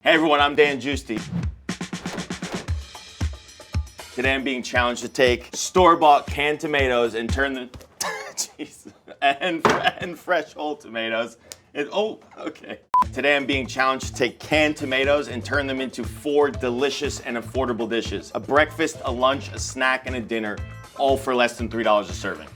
Hey everyone, I'm Dan Giusti. Today I'm being challenged to take store-bought canned tomatoes and turn them, and fresh whole tomatoes. Today I'm being challenged to take canned tomatoes and turn them into 4 delicious and affordable dishes. A breakfast, a lunch, a snack, and a dinner, all for less than $3 a serving.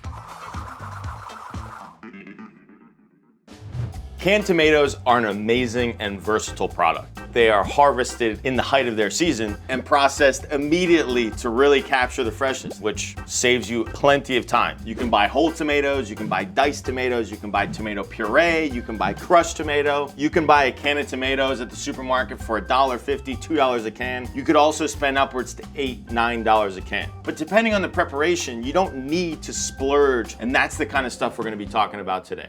Canned tomatoes are an amazing and versatile product. They are harvested in the height of their season and processed immediately to really capture the freshness, which saves you plenty of time. You can buy whole tomatoes, you can buy diced tomatoes, you can buy tomato puree, you can buy crushed tomato, you can buy a can of tomatoes at the supermarket for $1.50, $2 a can. You could also spend upwards to $8, $9 a can. But depending on the preparation, you don't need to splurge, and that's the kind of stuff we're gonna be talking about today.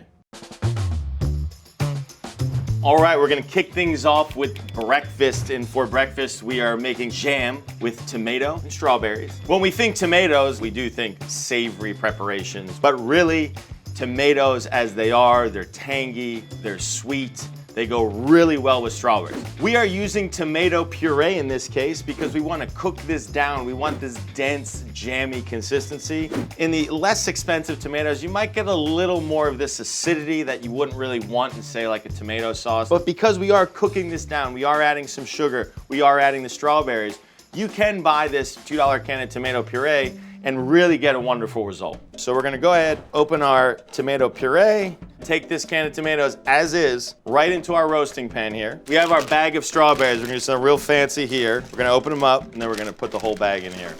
All right, we're gonna kick things off with breakfast, and for breakfast we are making jam with tomato and strawberries. When we think tomatoes, we do think savory preparations, but really, tomatoes as they are, they're tangy, they're sweet, they go really well with strawberries. We are using tomato puree in this case because we want to cook this down. We want this dense, jammy consistency. In the less expensive tomatoes, you might get a little more of this acidity that you wouldn't really want in, say, like a tomato sauce. But because we are cooking this down, we are adding some sugar, we are adding the strawberries, you can buy this $2 can of tomato puree and really get a wonderful result. So we're gonna go ahead, open our tomato puree, take this can of tomatoes as is, right into our roasting pan here. We have our bag of strawberries. We're gonna do something real fancy here. We're gonna open them up, and then we're gonna put the whole bag in here.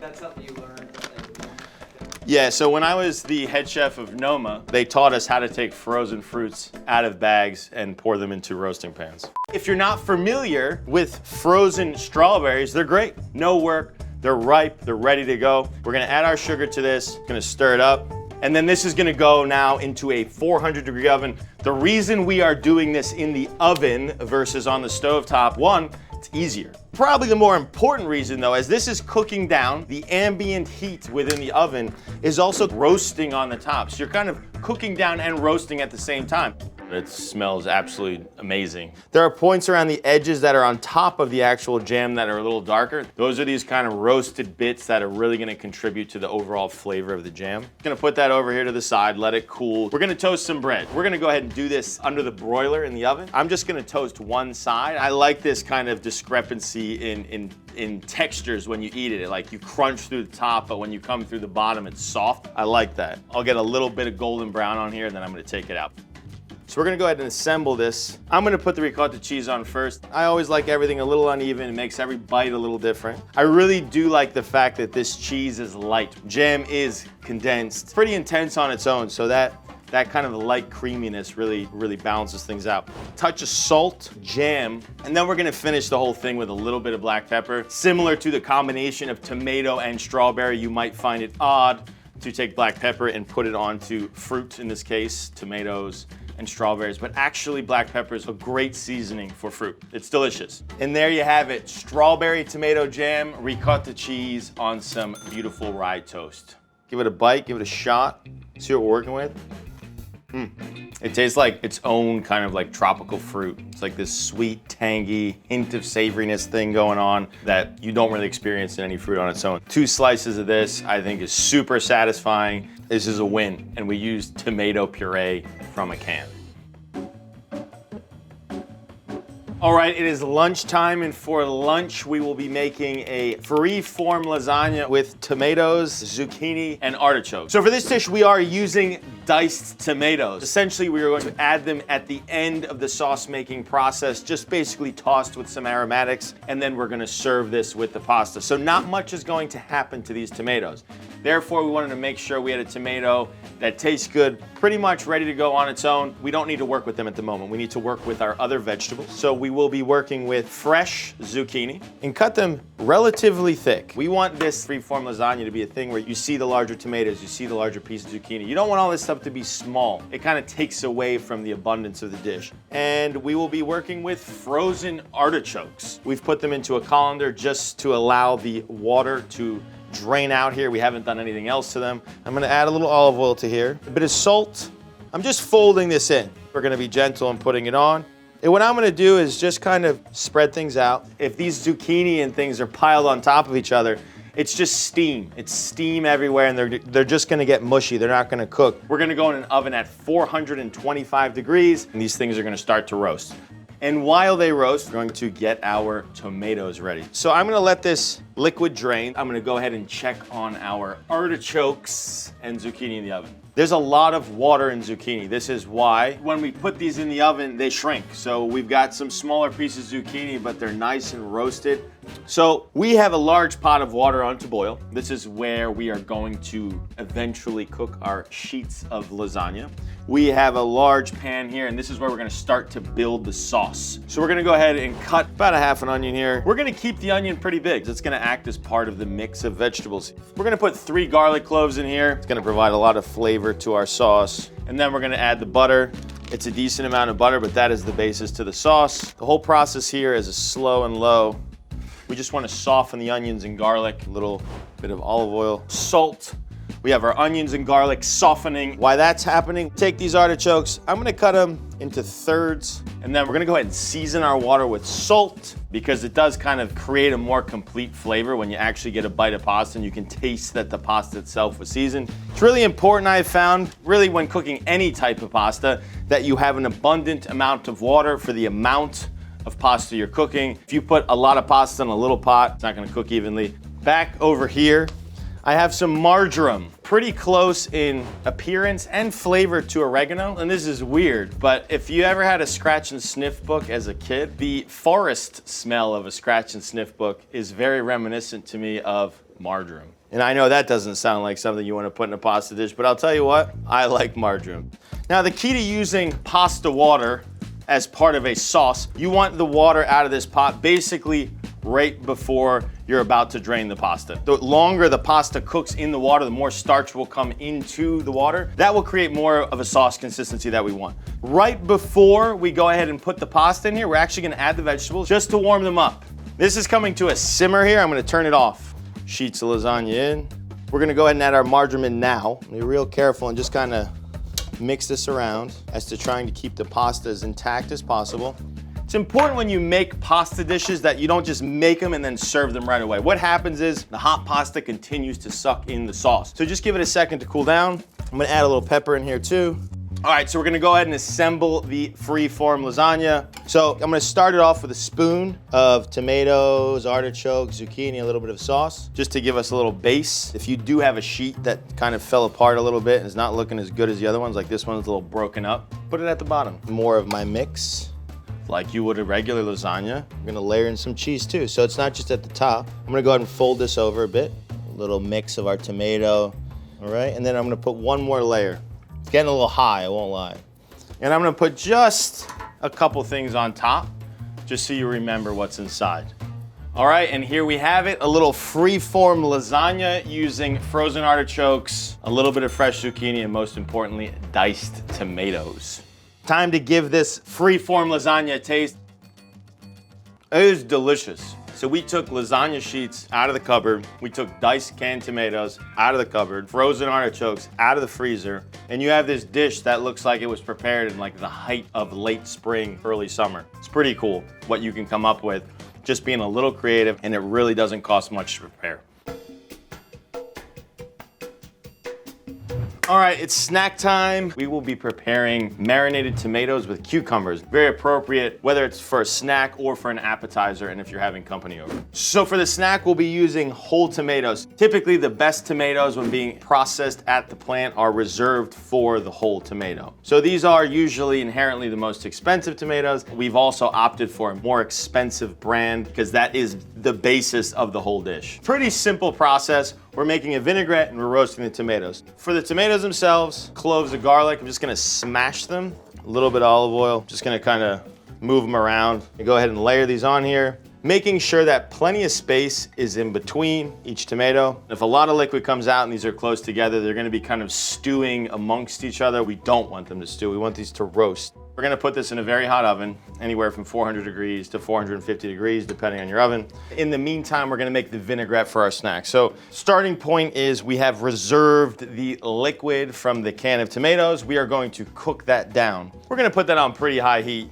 That's something you learned. Yeah, so when I was the head chef of Noma, they taught us how to take frozen fruits out of bags and pour them into roasting pans. If you're not familiar with frozen strawberries, they're great. No work. They're ripe, they're ready to go. We're gonna add our sugar to this, gonna stir it up, and then this is gonna go now into a 400-degree oven. The reason we are doing this in the oven versus on the stovetop, one, it's easier. Probably the more important reason though, as this is cooking down, the ambient heat within the oven is also roasting on the top. So you're kind of cooking down and roasting at the same time. It smells absolutely amazing. There are points around the edges that are on top of the actual jam that are a little darker. Those are these kind of roasted bits that are really gonna contribute to the overall flavor of the jam. Gonna put that over here to the side, let it cool. We're gonna toast some bread. We're gonna go ahead and do this under the broiler in the oven. I'm just gonna toast one side. I like this kind of discrepancy in textures when you eat it. Like you crunch through the top, but when you come through the bottom, it's soft. I like that. I'll get a little bit of golden brown on here, and then I'm gonna take it out. So we're gonna go ahead and assemble this. I'm gonna put the ricotta cheese on first. I always like everything a little uneven. It makes every bite a little different. I really do like the fact that this cheese is light. Jam is condensed. Pretty intense on its own, so that kind of light creaminess really balances things out. Touch of salt, jam, and then we're gonna finish the whole thing with a little bit of black pepper. Similar to the combination of tomato and strawberry, you might find it odd to take black pepper and put it onto fruit, in this case, tomatoes and strawberries, but actually black pepper is a great seasoning for fruit. It's delicious. And there you have it, strawberry tomato jam, ricotta cheese on some beautiful rye toast. Give it a bite, give it a shot, see what we're working with. It tastes like its own kind of like tropical fruit. It's like this sweet, tangy, hint of savoriness thing going on that you don't really experience in any fruit on its own. 2 slices of this, I think, is super satisfying. This is a win, and we used tomato puree from a can. All right, it is lunchtime, and for lunch, we will be making a Freeform lasagna with tomatoes, zucchini, and artichokes. So for this dish, we are using diced tomatoes. Essentially, we are going to add them at the end of the sauce making process, just basically tossed with some aromatics, and then we're gonna serve this with the pasta. So not much is going to happen to these tomatoes. Therefore, we wanted to make sure we had a tomato that tastes good, pretty much ready to go on its own. We don't need to work with them at the moment. We need to work with our other vegetables. So we will be working with fresh zucchini and cut them relatively thick. We want this Freeform lasagna to be a thing where you see the larger tomatoes, you see the larger piece of zucchini. You don't want all this stuff to be small. It kind of takes away from the abundance of the dish. And we will be working with frozen artichokes. We've put them into a colander just to allow the water to drain out here. We haven't done anything else to them. I'm gonna add a little olive oil to here, a bit of salt. I'm just folding this in. We're gonna be gentle in putting it on. And what I'm gonna do is just kind of spread things out. If these zucchini and things are piled on top of each other, it's just steam. It's steam everywhere, and they're just gonna get mushy. They're not gonna cook. We're gonna go in an oven at 425 degrees, and these things are gonna start to roast. And while they roast, we're going to get our tomatoes ready. So I'm gonna let this liquid drain. I'm gonna go ahead and check on our artichokes and zucchini in the oven. There's a lot of water in zucchini. This is why when we put these in the oven, they shrink. So we've got some smaller pieces of zucchini, but they're nice and roasted. So we have a large pot of water on to boil. This is where we are going to eventually cook our sheets of lasagna. We have a large pan here, and this is where we're gonna start to build the sauce. So we're gonna go ahead and cut about a half an onion here. We're gonna keep the onion pretty big. It's gonna act as part of the mix of vegetables. We're gonna put 3 garlic cloves in here. It's gonna provide a lot of flavor to our sauce. And then we're gonna add the butter. It's a decent amount of butter, but that is the basis to the sauce. The whole process here is a slow and low. We just wanna soften the onions and garlic, a little bit of olive oil, salt. We have our onions and garlic softening. While that's happening, take these artichokes. I'm gonna cut them into thirds, and then we're gonna go ahead and season our water with salt, because it does kind of create a more complete flavor when you actually get a bite of pasta and you can taste that the pasta itself was seasoned. It's really important, I've found, really when cooking any type of pasta, that you have an abundant amount of water for the amount of pasta you're cooking. If you put a lot of pasta in a little pot, it's not gonna cook evenly. Back over here, I have some marjoram, pretty close in appearance and flavor to oregano. And this is weird, but if you ever had a scratch and sniff book as a kid, the forest smell of a scratch and sniff book is very reminiscent to me of marjoram. And I know that doesn't sound like something you want to put in a pasta dish, but I'll tell you what, I like marjoram. Now the key to using pasta water as part of a sauce, you want the water out of this pot basically right before you're about to drain the pasta. The longer the pasta cooks in the water, the more starch will come into the water. That will create more of a sauce consistency that we want. Right before we go ahead and put the pasta in here, we're actually gonna add the vegetables just to warm them up. This is coming to a simmer here. I'm gonna turn it off. Sheets of lasagna in. We're gonna go ahead and add our marjoram in now. Be real careful and just kind of mix this around as to trying to keep the pasta as intact as possible. It's important when you make pasta dishes that you don't just make them and then serve them right away. What happens is the hot pasta continues to suck in the sauce. So just give it a second to cool down. I'm gonna add a little pepper in here too. All right, so we're gonna go ahead and assemble the Freeform lasagna. So I'm gonna start it off with a spoon of tomatoes, artichokes, zucchini, a little bit of sauce, just to give us a little base. If you do have a sheet that kind of fell apart a little bit and is not looking as good as the other ones, like this one's a little broken up, put it at the bottom. More of my mix, like you would a regular lasagna. I'm gonna layer in some cheese too, so it's not just at the top. I'm gonna go ahead and fold this over a bit. A little mix of our tomato, all right? And then I'm gonna put one more layer. It's getting a little high, I won't lie. And I'm gonna put just a couple things on top, just so you remember what's inside. All right, and here we have it, a little Freeform lasagna using frozen artichokes, a little bit of fresh zucchini, and most importantly, diced tomatoes. Time to give this Freeform lasagna a taste. It is delicious. So we took lasagna sheets out of the cupboard. We took diced canned tomatoes out of the cupboard, frozen artichokes out of the freezer, and you have this dish that looks like it was prepared in like the height of late spring, early summer. It's pretty cool what you can come up with, just being a little creative, and it really doesn't cost much to prepare. All right, it's snack time. We will be preparing marinated tomatoes with cucumbers. Very appropriate, whether it's for a snack or for an appetizer, and if you're having company over. So for the snack, we'll be using whole tomatoes. Typically, the best tomatoes when being processed at the plant are reserved for the whole tomato. So these are usually inherently the most expensive tomatoes. We've also opted for a more expensive brand because that is the basis of the whole dish. Pretty simple process. We're making a vinaigrette and we're roasting the tomatoes. For the tomatoes themselves, cloves of garlic, I'm just gonna smash them. A little bit of olive oil, just gonna kind of move them around. And go ahead and layer these on here, making sure that plenty of space is in between each tomato. If a lot of liquid comes out and these are close together, they're gonna be kind of stewing amongst each other. We don't want them to stew, we want these to roast. We're gonna put this in a very hot oven, anywhere from 400 degrees to 450 degrees, depending on your oven. In the meantime, we're gonna make the vinaigrette for our snack. So starting point is we have reserved the liquid from the can of tomatoes. We are going to cook that down. We're gonna put that on pretty high heat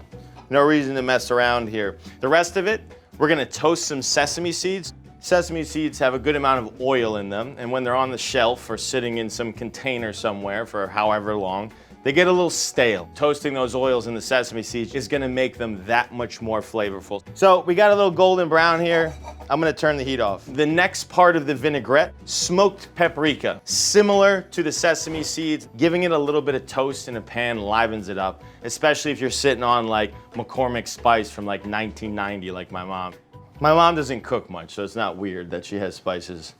No reason to mess around here. The rest of it, we're gonna toast some sesame seeds. Sesame seeds have a good amount of oil in them, and when they're on the shelf or sitting in some container somewhere for however long, they get a little stale. Toasting those oils in the sesame seeds is gonna make them that much more flavorful. So we got a little golden brown here. I'm gonna turn the heat off. The next part of the vinaigrette, smoked paprika. Similar to the sesame seeds, giving it a little bit of toast in a pan livens it up, especially if you're sitting on like McCormick spice from like 1990 like my mom. My mom doesn't cook much, so it's not weird that she has spices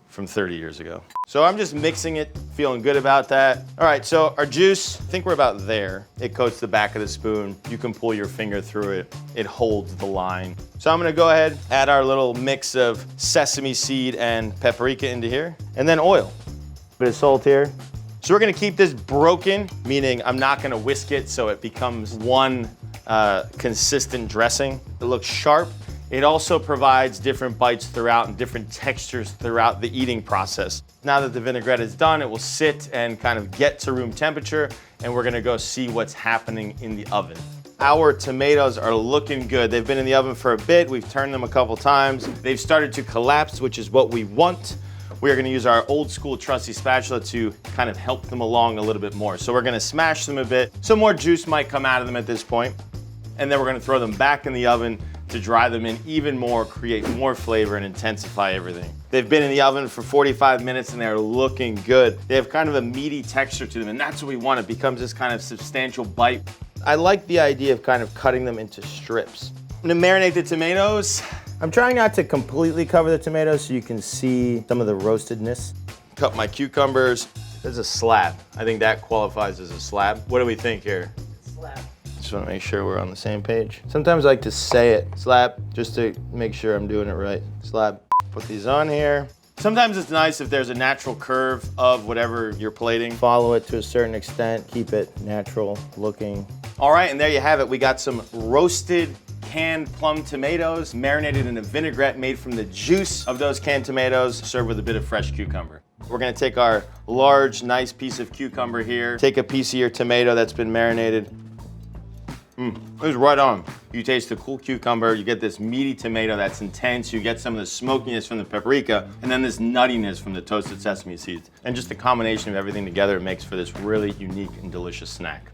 from 30 years ago. So I'm just mixing it, feeling good about that. All right, so our juice, I think we're about there. It coats the back of the spoon. You can pull your finger through it. It holds the line. So I'm gonna go ahead, add our little mix of sesame seed and paprika into here, and then oil. Bit of salt here. So we're gonna keep this broken, meaning I'm not gonna whisk it so it becomes one consistent dressing. It looks sharp. It also provides different bites throughout and different textures throughout the eating process. Now that the vinaigrette is done, it will sit and kind of get to room temperature, and we're gonna go see what's happening in the oven. Our tomatoes are looking good. They've been in the oven for a bit. We've turned them a couple times. They've started to collapse, which is what we want. We are gonna use our old school trusty spatula to kind of help them along a little bit more. So we're gonna smash them a bit. Some more juice might come out of them at this point. And then we're gonna throw them back in the oven to dry them in even more, create more flavor and intensify everything. They've been in the oven for 45 minutes and they're looking good. They have kind of a meaty texture to them, and that's what we want. It becomes this kind of substantial bite. I like the idea of kind of cutting them into strips. I'm gonna marinate the tomatoes. I'm trying not to completely cover the tomatoes so you can see some of the roastedness. Cut my cucumbers. There's a slab. I think that qualifies as a slab. What do we think here? Slab. Just want to make sure we're on the same page. Sometimes I like to say it, slab, just to make sure I'm doing it right. Slab. Put these on here. Sometimes it's nice if there's a natural curve of whatever you're plating. Follow it to a certain extent, keep it natural looking. All right, and there you have it. We got some roasted canned plum tomatoes, marinated in a vinaigrette made from the juice of those canned tomatoes, served with a bit of fresh cucumber. We're gonna take our large, nice piece of cucumber here, take a piece of your tomato that's been marinated. It's right on. You taste the cool cucumber, you get this meaty tomato that's intense, you get some of the smokiness from the paprika, and then this nuttiness from the toasted sesame seeds. And just the combination of everything together makes for this really unique and delicious snack.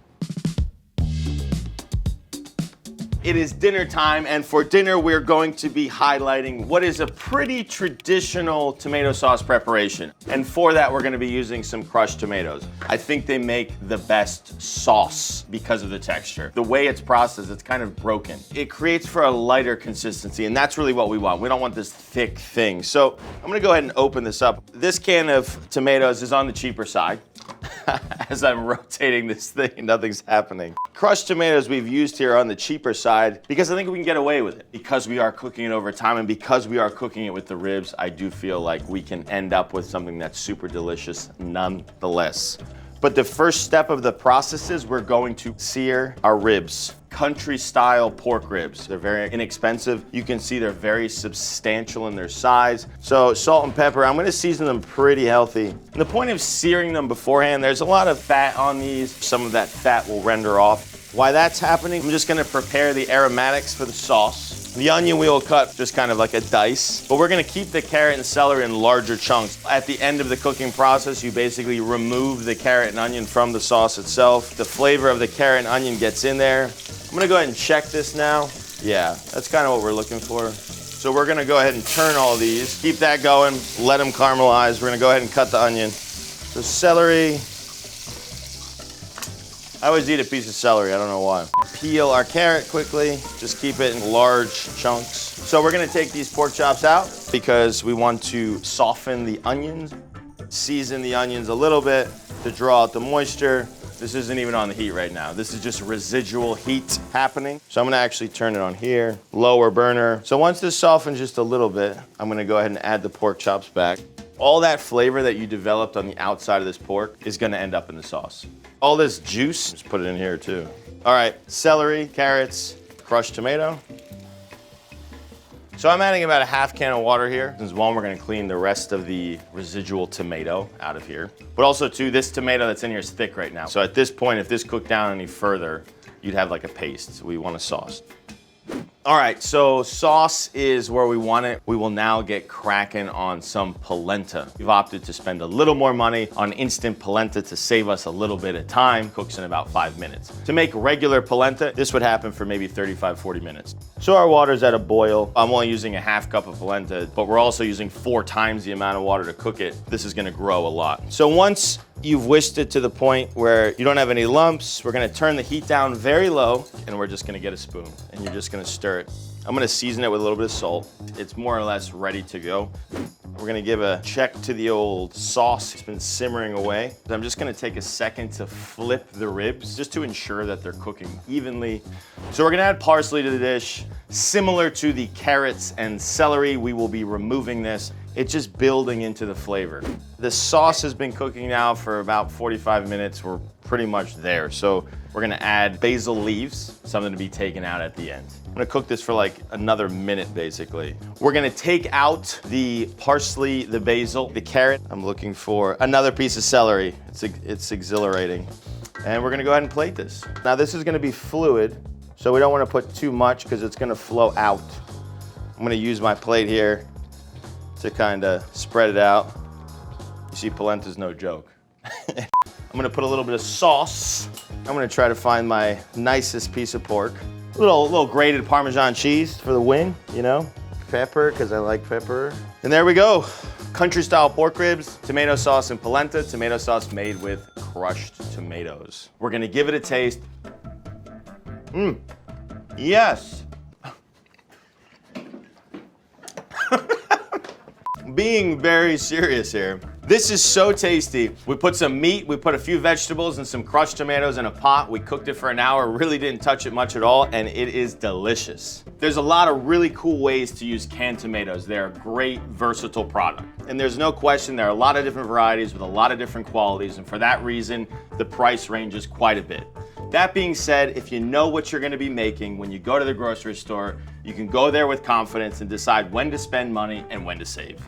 It is dinner time, and for dinner we're going to be highlighting what is a pretty traditional tomato sauce preparation. And for that we're gonna be using some crushed tomatoes. I think they make the best sauce because of the texture. The way it's processed, it's kind of broken. It creates for a lighter consistency, and that's really what we want. We don't want this thick thing. So I'm gonna go ahead and open this up. This can of tomatoes is on the cheaper side. As I'm rotating this thing, nothing's happening. Crushed tomatoes we've used here on the cheaper side because I think we can get away with it. Because we are cooking it over time and because we are cooking it with the ribs, I do feel like we can end up with something that's super delicious nonetheless. But the first step of the process is we're going to sear our ribs. Country style pork ribs. They're very inexpensive. You can see they're very substantial in their size. So salt and pepper, I'm gonna season them pretty healthy. And the point of searing them beforehand, there's a lot of fat on these. Some of that fat will render off. While that's happening, I'm just gonna prepare the aromatics for the sauce. The onion we will cut just kind of like a dice, but we're gonna keep the carrot and celery in larger chunks. At the end of the cooking process, you basically remove the carrot and onion from the sauce itself. The flavor of the carrot and onion gets in there. I'm gonna go ahead and check this now. Yeah, that's kind of what we're looking for. So we're gonna go ahead and turn all these. Keep that going, let them caramelize. We're gonna go ahead and cut the onion. So celery. I always eat a piece of celery, I don't know why. Peel our carrot quickly, just keep it in large chunks. So we're gonna take these pork chops out because we want to soften the onions, season the onions a little bit to draw out the moisture. This isn't even on the heat right now. This is just residual heat happening. So I'm gonna actually turn it on here, lower burner. So once this softens just a little bit, I'm gonna go ahead and add the pork chops back. All that flavor that you developed on the outside of this pork is gonna end up in the sauce. All this juice, just put it in here too. All right, celery, carrots, crushed tomato. So I'm adding about a half can of water here. Since one, we're gonna clean the rest of the residual tomato out of here. But also too, this tomato that's in here is thick right now. So at this point, if this cooked down any further, you'd have like a paste. So we want a sauce. All right, so sauce is where we want it. We will now get cracking on some polenta. We've opted to spend a little more money on instant polenta to save us a little bit of time. Cooks in about 5 minutes. To make regular polenta, this would happen for maybe 35, 40 minutes. So our water's at a boil. I'm only using a half cup of polenta, but we're also using 4 times the amount of water to cook it. This is gonna grow a lot. So once you've whisked it to the point where you don't have any lumps, we're gonna turn the heat down very low, and we're just gonna get a spoon, and you're just gonna stir it. I'm gonna season it with a little bit of salt. It's more or less ready to go. We're gonna give a check to the old sauce. It's been simmering away. I'm just gonna take a second to flip the ribs, just to ensure that they're cooking evenly. So we're gonna add parsley to the dish. Similar to the carrots and celery, we will be removing this. It's just building into the flavor. The sauce has been cooking now for about 45 minutes. We're pretty much there. So we're gonna add basil leaves, something to be taken out at the end. I'm gonna cook this for like another minute, basically. We're gonna take out the parsley, the basil, the carrot. I'm looking for another piece of celery. It's exhilarating. And we're gonna go ahead and plate this. Now this is gonna be fluid, so we don't wanna put too much because it's gonna flow out. I'm gonna use my plate here to kind of spread it out. You see, polenta's no joke. I'm gonna put a little bit of sauce. I'm gonna try to find my nicest piece of pork. A little grated Parmesan cheese for the win, you know? Pepper, because I like pepper. And there we go. Country style pork ribs, tomato sauce and polenta, tomato sauce made with crushed tomatoes. We're gonna give it a taste. Yes. Being very serious here. This is so tasty. We put some meat, we put a few vegetables and some crushed tomatoes in a pot. We cooked it for an hour, really didn't touch it much at all, and it is delicious. There's a lot of really cool ways to use canned tomatoes. They're a great, versatile product. And there's no question there are a lot of different varieties with a lot of different qualities, and for that reason, the price ranges quite a bit. That being said, if you know what you're gonna be making when you go to the grocery store, you can go there with confidence and decide when to spend money and when to save.